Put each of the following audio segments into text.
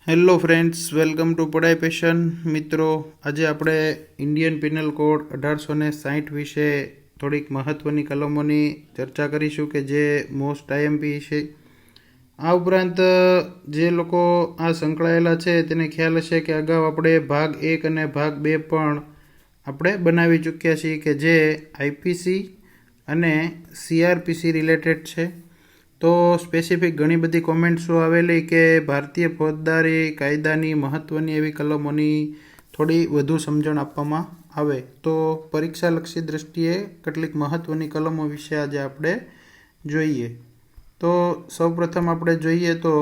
Hello friends, welcome to Padhai passion. મિત્રો, આજે આપણે ઇન્ડિયન પિનલ કોડ 1860 વિશે થોડીક મહત્ત્વની કલમોની ચર્ચા કરીશું કે જે મોસ્ટ આઈએમપી છે. આ ઉપરાંત જે લોકો આ સંકળાયેલા છે તેને ખ્યાલ હશે કે અગાઉ આપણે ભાગ 1 અને ભાગ 2 પણ આપણે બનાવી ચૂક્યા છીએ કે જે આઈપીસી અને સીઆરપીસી રિલેટેડ છે. તો સ્પેસિફિક ઘણી બધી કોમેન્ટ્સો આવેલી કે ભારતીય ફોજદારી કાયદાની મહત્ત્વની એવી કલમોની થોડી વધુ સમજણ આપવામાં આવે. તો પરીક્ષાલક્ષી દ્રષ્ટિએ કેટલીક મહત્ત્વની કલમો વિશે આજે આપણે જોઈએ. તો સૌપ્રથમ આપણે જોઈએ તો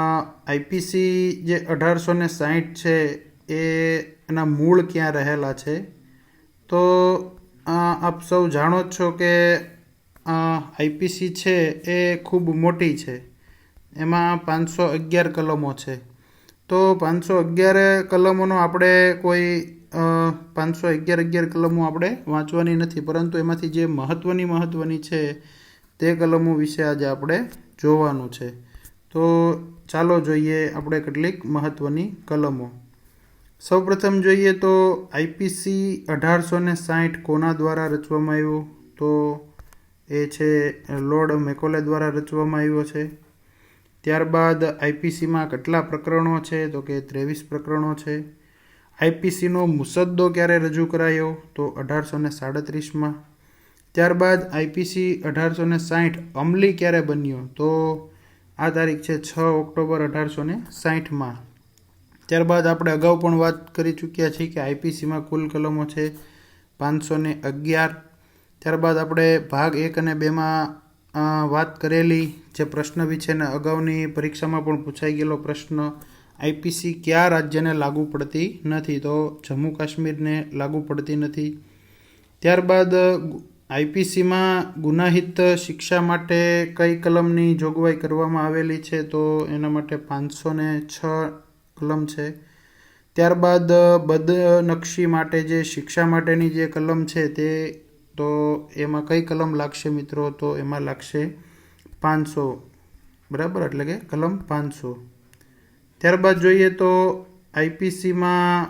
આઈપીસી જે 1860 છે એના મૂળ ક્યાં રહેલા છે. તો આપ સૌ જાણો જ છો કે આઈપીસી છે એ ખૂબ મોટી છે. એમાં 511 કલમો છે. તો 511 કલમોનો આપણે કોઈ 511 કલમો આપણે વાંચવાની નથી, પરંતુ એમાંથી જે મહત્ત્વની છે તે કલમો વિશે આજે આપણે જોવાનું છે. તો ચાલો જોઈએ આપણે કેટલીક મહત્ત્વની કલમો. સૌપ્રથમ જોઈએ તો આઈપીસી 1860 કોના દ્વારા રચવામાં આવ્યું? તો એ છે લોર્ડ મેકોલે દ્વારા રચવામાં આવ્યો છે. ત્યારબાદ આઈપીસીમાં કેટલા પ્રકરણો છે? તો કે 23 પ્રકરણો છે. આઈપીસીનો મુસદ્દો ક્યારે રજૂ કરાયો? તો 1837માં. ત્યારબાદ આઈપીસી 1860 અમલી ક્યારે બન્યો? તો આ તારીખ છે 6 ઓક્ટોબર 1860માં. ત્યારબાદ આપણે અગાઉ પણ વાત કરી ચૂક્યા છીએ કે આઈપીસીમાં કુલ કલમો છે 511. ત્યારબાદ આપણે ભાગ 1 અને 2માં વાત કરેલી જે પ્રશ્ન વિશેના અગાઉની પરીક્ષામાં પણ પૂછાઈ ગયેલો પ્રશ્ન, આઈપીસી કયા રાજ્યને લાગુ પડતી નથી? તો જમ્મુ કાશ્મીરને લાગુ પડતી નથી. ત્યારબાદ આઈપીસીમાં ગુનાહિત શિક્ષા માટે કઈ કલમની જોગવાઈ કરવામાં આવેલી છે? તો એના માટે 506 કલમ છે. ત્યારબાદ બદનક્ષી માટે જે શિક્ષા માટેની જે કલમ છે તે તો એમાં કઈ કલમ લાગશે મિત્રો? તો એમાં લાગશે 500, બરાબર, એટલે કે કલમ 500. ત્યારબાદ જોઈએ તો આઈપીસીમાં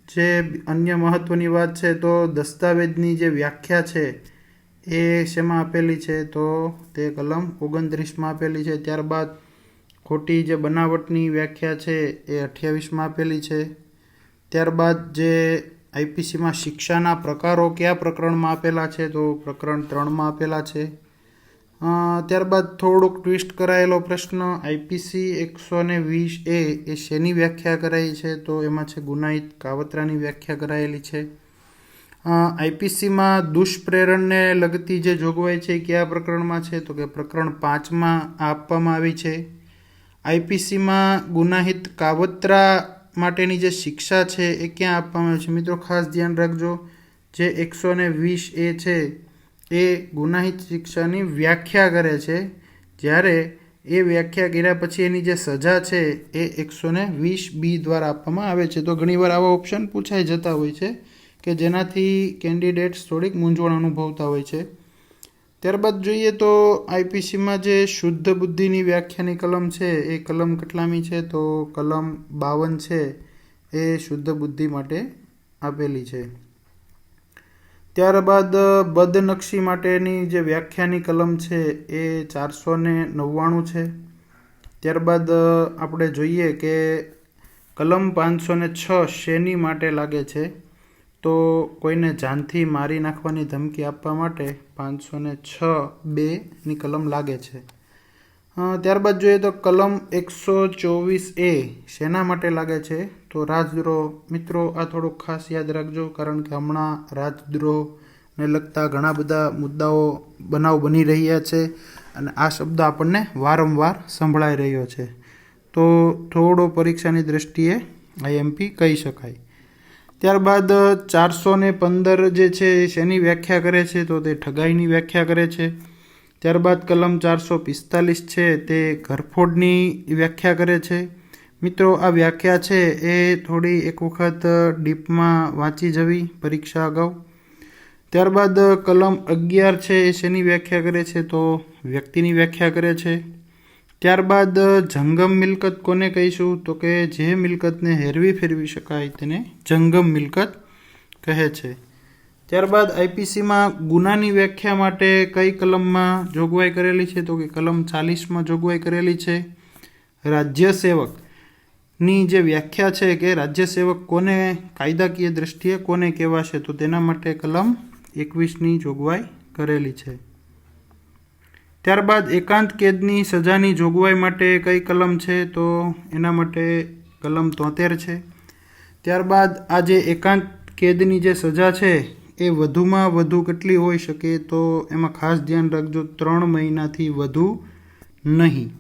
જે અન્ય મહત્ત્વની વાત છે તો દસ્તાવેજની જે વ્યાખ્યા છે એ શેમાં આપેલી છે? તો તે કલમ 29માં આપેલી છે. ત્યારબાદ ખોટી જે બનાવટની વ્યાખ્યા છે એ 28માં આપેલી છે. ત્યારબાદ જે આઈપીસીમાં શિક્ષાના પ્રકારો કયા પ્રકરણમાં આપેલા છે? તો પ્રકરણ 3માં આપેલા છે. ત્યારબાદ થોડોક ટ્વિસ્ટ કરાયેલો પ્રશ્ન, આઈપીસી 120A એ શેની વ્યાખ્યા કરાઈ છે? તો એમાં છે ગુનાહિત કાવતરાની વ્યાખ્યા કરાયેલી છે. આઈપીસીમાં દુષ્પ્રેરણને લગતી જે જોગવાઈ છે કયા પ્રકરણમાં છે? તો કે પ્રકરણ 5માં આપવામાં આવી છે. આઈપીસીમાં ગુનાહિત કાવતરા માટેની જે શિક્ષા છે એ ક્યાં આપવામાં આવે છે? મિત્રો ખાસ ધ્યાન રાખજો, જે 120A છે એ ગુનાહિત શિક્ષાની વ્યાખ્યા કરે છે, જ્યારે એ વ્યાખ્યા કર્યા પછી એની જે સજા છે એ 120B દ્વારા આપવામાં આવે છે. તો ઘણીવાર આવા ઓપ્શન પૂછાઈ જતા હોય છે કે જેનાથી કેન્ડિડેટ્સ થોડીક મૂંઝવણ અનુભવતા હોય છે. ત્યારબાદ જોઈએ તો આઈપીસીમાં જે શુદ્ધ બુદ્ધિની વ્યાખ્યાની કલમ છે એ કલમ કેટલામી છે? તો કલમ 52 છે એ શુદ્ધ બુદ્ધિ માટે આપેલી છે. ત્યારબાદ બદનક્ષી માટેની જે વ્યાખ્યાની કલમ છે એ 499 છે. ત્યારબાદ આપણે જોઈએ કે કલમ 506 શેની માટે લાગે છે? તો કોઈને જાનથી મારી નાખવાની ધમકી આપવા માટે 506(2) કલમ લાગે છે. ત્યારબાદ જોઈએ તો કલમ 124A શેના માટે લાગે છે? તો રાજદ્રોહ. મિત્રો આ થોડુંક ખાસ યાદ રાખજો, કારણ કે હમણાં રાજદ્રોહને લગતા ઘણા બધા મુદ્દાઓ બનાવ બની રહ્યા છે અને આ શબ્દ આપણને વારંવાર સંભળાઈ રહ્યો છે. તો થોડો પરીક્ષાની દ્રષ્ટિએ આઈએમપી કહી શકાય. ત્યારબાદ 415 જે છે એ શેની વ્યાખ્યા કરે છે? તો તે ઠગાઈની વ્યાખ્યા કરે છે. ત્યારબાદ કલમ 445 છે તે ઘરફોડની વ્યાખ્યા કરે છે. મિત્રો આ વ્યાખ્યા છે એ થોડી એક વખત ડીપમાં વાંચી જવી પરીક્ષા અગાઉ. ત્યારબાદ કલમ 11 છે એ શેની વ્યાખ્યા કરે છે? તો વ્યક્તિની વ્યાખ્યા કરે છે. ત્યારબાદ જંગમ મિલકત કોને કહીશું? તો કે જે મિલકતને હેરવી ફેરવી શકાય તેને જંગમ મિલકત કહે છે. ત્યારબાદ આઈપીસીમાં ગુનાની વ્યાખ્યા માટે કઈ કલમમાં જોગવાઈ કરેલી છે? તો કે કલમ 40માં જોગવાઈ કરેલી છે. રાજ્ય સેવકની જે વ્યાખ્યા છે કે રાજ્ય સેવક કોને કાયદાકીય દ્રષ્ટિએ કોને કહેવાશે? તો તેના માટે કલમ 21ની જોગવાઈ કરેલી છે. ત્યારબાદ એકાંત કેદની સજાની જોગવાઈ માટે કઈ કલમ છે? તો એના માટે કલમ 73 છે. ત્યારબાદ આ જે એકાંત કેદની જે સજા છે એ વધુમાં વધુ કેટલી હોઈ શકે? તો એમાં ખાસ ધ્યાન રાખજો, 3 મહિનાથી વધુ નહીં.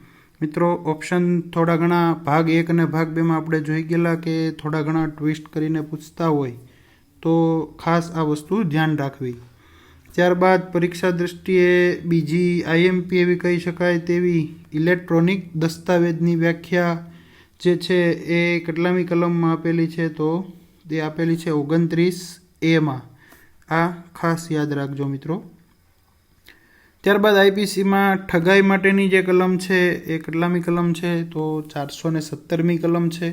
મિત્રો, ઓપ્શન થોડા ઘણા ભાગ 1 અને ભાગ 2માં આપણે જોઈ ગયેલા કે થોડા ઘણા ટ્વિસ્ટ કરીને પૂછતા હોય, તો ખાસ આ વસ્તુ ધ્યાન રાખવી. ત્યારબાદ પરીક્ષા દ્રષ્ટિએ બીજી આઈએમપી એવી કહી શકાય તેવી ઇલેક્ટ્રોનિક દસ્તાવેજની વ્યાખ્યા જે છે એ કેટલામી કલમમાં આપેલી છે? તો તે આપેલી છે 29A. આ ખાસ યાદ રાખજો મિત્રો. ત્યારબાદ આઈપીસીમાં ઠગાઈ માટેની જે કલમ છે એ કેટલામી કલમ છે? તો 417મી કલમ છે.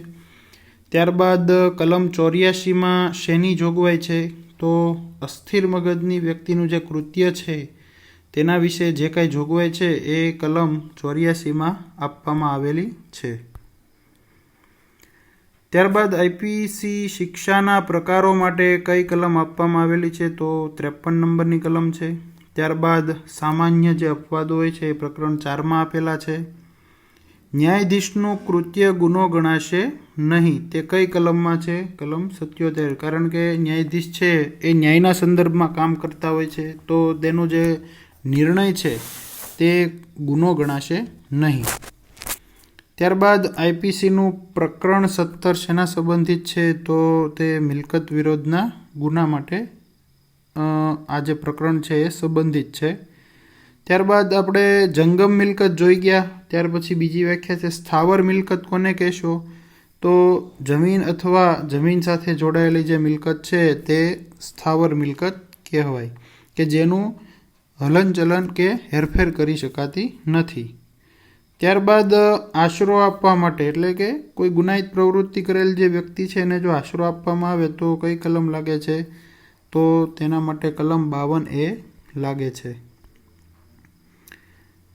ત્યારબાદ કલમ 84માં શેની જોગવાઈ છે? તો અસ્થિર મગજની વ્યક્તિનું જે કૃત્ય છે તેના વિશે જે કાંઈ જોગવાઈ છે એ કલમ 84માં આપવામાં આવેલી છે. ત્યારબાદ આઈપીસી શિક્ષાના પ્રકારો માટે કઈ કલમ આપવામાં આવેલી છે? તો 53 નંબરની કલમ છે. ત્યારબાદ સામાન્ય જે અપવાદો હોય છે એ પ્રકરણ 4માં આપેલા છે. ન્યાયાધીશનું કૃત્ય ગુનો ગણાશે નહીં, તે કઈ કલમમાં છે? કલમ 77. કારણ કે ન્યાયાધીશ છે એ ન્યાયના સંદર્ભમાં કામ કરતા હોય છે, તો તેનો જે નિર્ણય છે તે ગુનો ગણાશે નહીં. ત્યારબાદ આઈપીસીનું પ્રકરણ 17 શેના સંબંધિત છે? તો તે મિલકત વિરોધના ગુના માટે આ જે પ્રકરણ છે એ સંબંધિત છે. ત્યારબાદ આપણે જંગમ મિલકત જોઈ ગયા. ત્યાર પછી બીજી વ્યાખ્યા છે સ્થાવર મિલકત કોને કહેશો? તો જમીન અથવા જમીન સાથે જોડાયેલી જે મિલકત છે તે સ્થાવર મિલકત કહેવાય, કે જેનું હલનચલન કે હેરફેર કરી શકાતી નથી. ત્યારબાદ આશરો આપવા માટે, એટલે કે કોઈ ગુનાહિત પ્રવૃત્તિ કરેલ જે વ્યક્તિ છે એને જો આશરો આપવામાં આવે તો કઈ કલમ લાગે છે? તો તેના માટે કલમ 52A લાગે છે.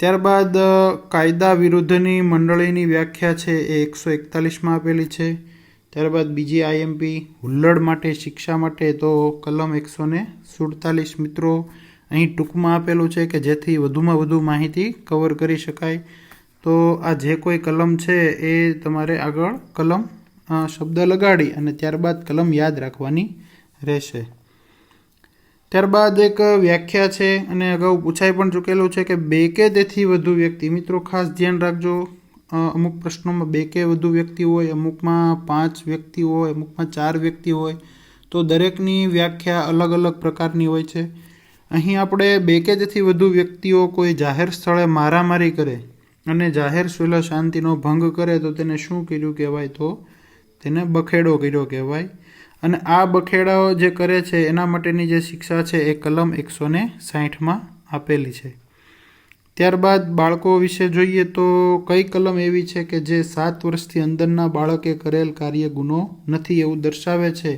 ત્યારબાદ કાયદા વિરુદ્ધની મંડળીની વ્યાખ્યા છે એ 141માં આપેલી છે. ત્યારબાદ બીજી આઈએમપી હુલ્લડ માટે શિક્ષા માટે, તો કલમ 147. મિત્રો, અહીં ટૂંકમાં આપેલું છે કે જેથી વધુમાં વધુ માહિતી કવર કરી શકાય. તો આ જે કોઈ કલમ છે એ તમારે આગળ કલમ શબ્દ લગાડી અને ત્યારબાદ કલમ યાદ રાખવાની રહેશે. ત્યારબાદ એક વ્યાખ્યા છે અને અગાઉ પૂછાઈ પણ ચૂકેલું છે કે 2 કે તેથી વધુ વ્યક્તિ. મિત્રો, ખાસ ધ્યાન રાખજો, અમુક પ્રશ્નોમાં 2 કે વધુ વ્યક્તિ હોય, અમુકમાં 5 વ્યક્તિ હોય, અમુકમાં 4 વ્યક્તિ હોય, તો દરેકની વ્યાખ્યા અલગ અલગ પ્રકારની હોય છે. અહીં આપણે 2 કે તેથી વધુ વ્યક્તિઓ કોઈ જાહેર સ્થળે મારામારી કરે અને જાહેર સુલહ શાંતિનો ભંગ કરે તો તેને શું કર્યું કહેવાય? તો તેને બખેડો કર્યો કહેવાય. અને આ બખેડાઓ જે કરે છે એના માટેની જે શિક્ષા છે એ કલમ 160માં આપેલી છે. ત્યારબાદ બાળકો વિશે જોઈએ તો કઈ કલમ એવી છે કે જે 7 વર્ષથી અંદરના બાળકે કરેલ કાર્ય ગુનો નથી એવું દર્શાવે છે?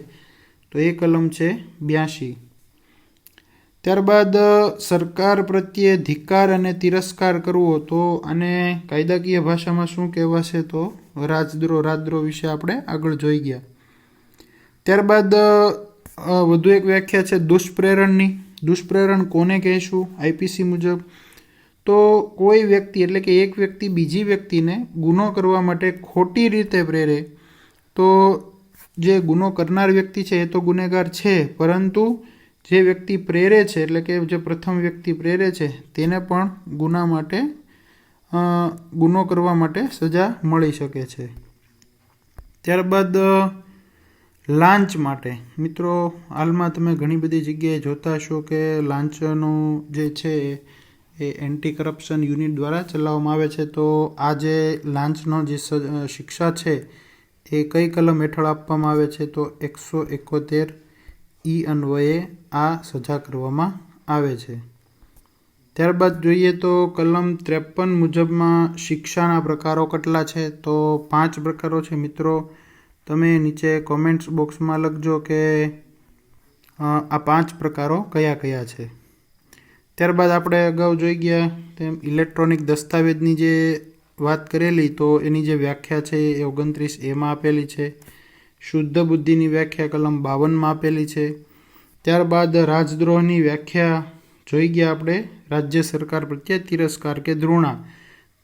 તો એ કલમ છે 82. ત્યારબાદ સરકાર પ્રત્યે ધિક્કાર અને તિરસ્કાર કરવો, તો આને કાયદાકીય ભાષામાં શું કહેવાશે? તો રાજદ્રોહ વિશે આપણે આગળ જોઈ ગયા. ત્યારબાદ વધુ એક વ્યાખ્યા છે દુષ્પ્રેરણની. દુષ્પ્રેરણ કોને કહેશું આઈપીસી મુજબ? તો કોઈ વ્યક્તિ, એટલે કે એક વ્યક્તિ બીજી વ્યક્તિને ગુનો કરવા માટે ખોટી રીતે પ્રેરે, તો જે ગુનો કરનાર વ્યક્તિ છે એ તો ગુનેગાર છે, પરંતુ જે વ્યક્તિ પ્રેરે છે, એટલે કે જે પ્રથમ વ્યક્તિ પ્રેરે છે તેને પણ ગુનો કરવા માટે સજા મળી શકે છે. ત્યારબાદ લાંચ માટે. મિત્રો, હાલમાં તમે ઘણી બધી જગ્યાએ જોતા હશો કે લાંચનું જે છે એ એન્ટી કરપ્શન યુનિટ દ્વારા ચલાવવામાં આવે છે. તો આ જે લાંચનો જે શિક્ષા છે એ કઈ કલમ હેઠળ આપવામાં આવે છે? તો 171E અન્વયે આ સજા કરવામાં આવે છે. ત્યારબાદ જોઈએ તો કલમ 53 મુજબમાં શિક્ષાના પ્રકારો કેટલા છે? તો 5 પ્રકારો છે મિત્રો. તમે નીચે કોમેન્ટ્સ બોક્સમાં લખજો કે આ 5 પ્રકારો કયા કયા છે. ત્યારબાદ આપણે અગાઉ જોઈ ગયા તેમ ઇલેક્ટ્રોનિક દસ્તાવેજની જે વાત કરેલી, તો એની જે વ્યાખ્યા છે એ 29A આપેલી છે. શુદ્ધ બુદ્ધિની વ્યાખ્યા કલમ 52 આપેલી છે. ત્યારબાદ રાજદ્રોહની વ્યાખ્યા જોઈ ગયા આપણે, રાજ્ય સરકાર પ્રત્યે તિરસ્કાર કે ધૃણા,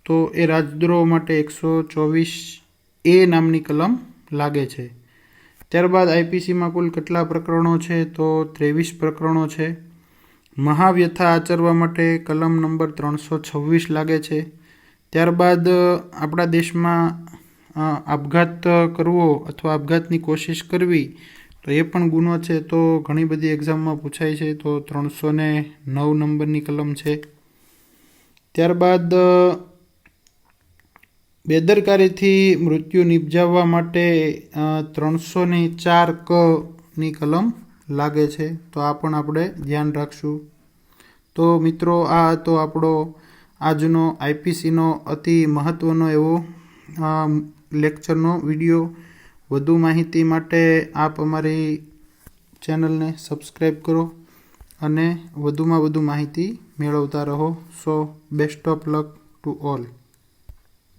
તો એ રાજદ્રોહ માટે 124A નામની કલમ લાગે છે. ત્યારબાદ આઈપીસીમાં કુલ કેટલા પ્રકરણો છે? તો 23 પ્રકરણો છે. મહાવ્યથા આચરવા માટે કલમ નંબર 326 લાગે છે. ત્યારબાદ આપણા દેશમાં આપઘાત કરવો અથવા આપઘાતની કોશિશ કરવી, તો એ પણ ગુનો છે. તો ઘણી બધી એક્ઝામમાં પૂછાય છે. તો 309 નંબરની કલમ છે. ત્યારબાદ બેદરકારીથી મૃત્યુ નિપજાવવા માટે 304 ક ની કલમ લાગે છે. તો આ પણ આપણે ધ્યાન રાખશું. તો મિત્રો, આ હતો આપણો આજનો આઈપીસીનો અતિ મહત્ત્વનો એવો લેક્ચરનો વિડીયો. વધુ માહિતી માટે આપ અમારી ચેનલને સબસ્ક્રાઈબ કરો અને વધુમાં વધુ માહિતી મેળવતા રહો. So best of luck to all.